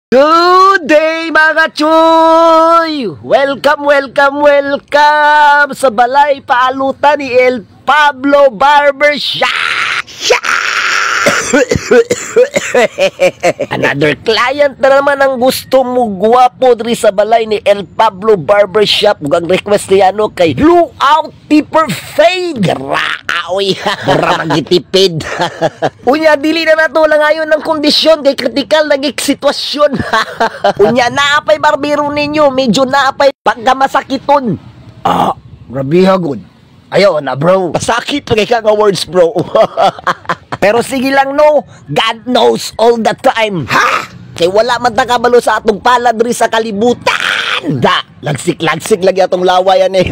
Good day mga choy! Welcome sa balay paalutan ni El Pablo Barbershop! Another client na naman ang gusto mo guwapo diri sa balay ni El Pablo Barbershop. Ang request niya kay Blue Out Tipper Fade. Raaoy, mura magitipid. Unya, dili na nato lang ngayon ng kondisyon kay kritikal na sitwasyon. Unya, naapay barbero ninyo, medyo naapay pagkamasakiton. Grabe hagod. Ayaw na bro, pasakit lagi ka nga words bro. Pero sige lang no, God knows all the time. Ha? Kay wala man ta kabalo sa atong palad diri sa kalibutan. Da, lagsik-lagsik lagi atong lawayan eh.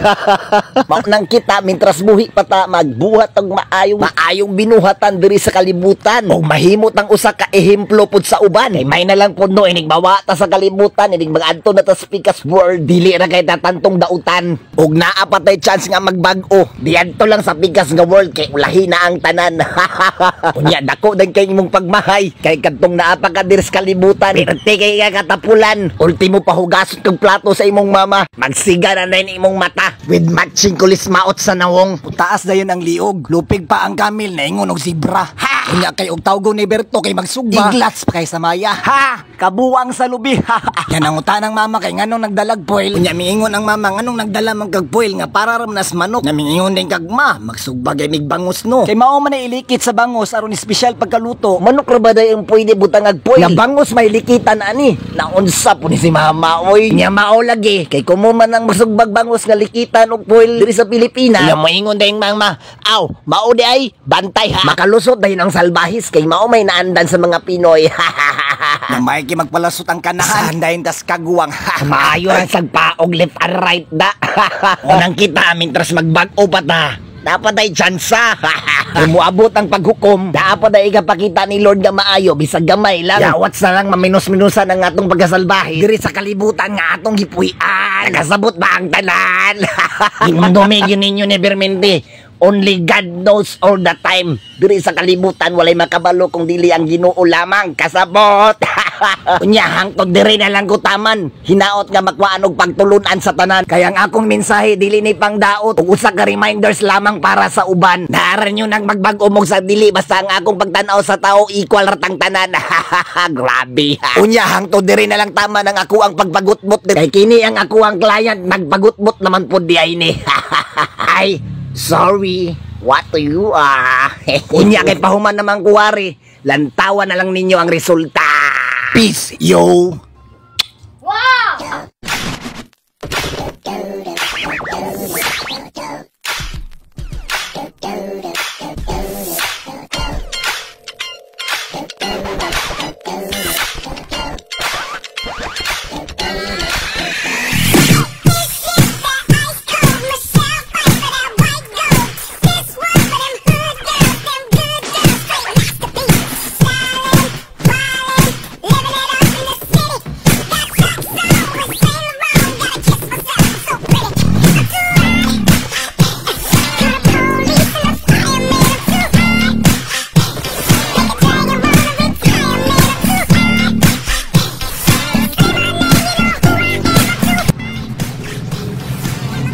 Maunang kita mintras buhi pa ta magbuhat og maayong binuhatan diri sa kalibutan. Og mahimot ang usa ka ehemplo pud sa uban. Kay may na lang pud no inig bawa ta sa kalibutan, inig magadto na ta sa Pikas World, dili ra kay tatantong dautan. Og naa pa tay chance nga magbag-o. Diadto lang sa Pikas nga World kay ulahi na ang tanan. Unya dako dan kay imong pagmahay kay kadtong naa pa ka diri sa kalibutan. Perti kay katapulan. Ultimo pahugasot kag plato sa imong mama. Magsiga na din imong mata with matching kulis maot sa nawong. Taas na yun ang liog. Lupig pa ang kamil na ingon og zebra. Ha! Kunya kay og tawgo ni Berto kay magsugba. Iglats pa kay sa maya. Ha! Kabuang sa lubi. Yan ang utanang mama kay nganong nagdalag poil. Kunya miingon ang mama nganong nagdala man kag poil nga para ram nas manok. Na miingon din kag ma magsugba kay mig bangus no. Kay mao man ilikit sa bangus aron espesyal pagkaluto. Manok ra ba day ang pwede butang ag poil? Na bangus may likitan ani. Naunsa po ni si mama oy. Nya mao lagi kay kumuman ang masugbag bangus nga likitan og poil diri sa Pilipinas. Nya moingon dayong mama, aw, mao di ay bantay ha. Makalusot dayon ang salbahis kay mao may naandan sa mga Pinoy. Na may magpalasot ang kanahan. Sandayin tas kaguwang. Maayo ang sagpaog left and right da. Unang kita mintras magbag-o pa ta. Dapat ay tsansa. Muabot ang paghukom. Dapat ay ikapakita ni Lord nga maayo. Bisag gamay lang. Yawats na lang maminus-minusan ang atong pagkasalbahe. Diri sa kalibutan nga atong gipuy-an. Nakasabot ba ang tanan? Indumig yun ninyo ni Bermente. Only God knows all the time. Diri sa kalibutan walay makabalo kung dili ang Ginoo lamang. Kasabot. Unya hangtod diri na lang kutaman. Hinaot nga makwaan og pagtulunan sa tanan. Kaya ang akong mensahe dili ni pangdaot ug usa ka reminders lamang para sa uban. Naaran nyo nang magbag-o mo sa dili basta ang akong pagtan-aw sa tao equal ratang tanan. Grabe. Unya hangtod diri na lang tama nang ako ang pagpagutbot. Kay kini ang ako ang client nagpagutbot naman pud di ay ni. Ay sorry, what do you Unya kay pahuman namang kuwari. Lantawan na lang ninyo ang resulta. Peace, yo! Wow!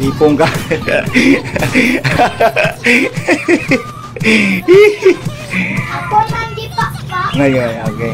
Ipong ka. Ako nang di pa. Ngayon, okay.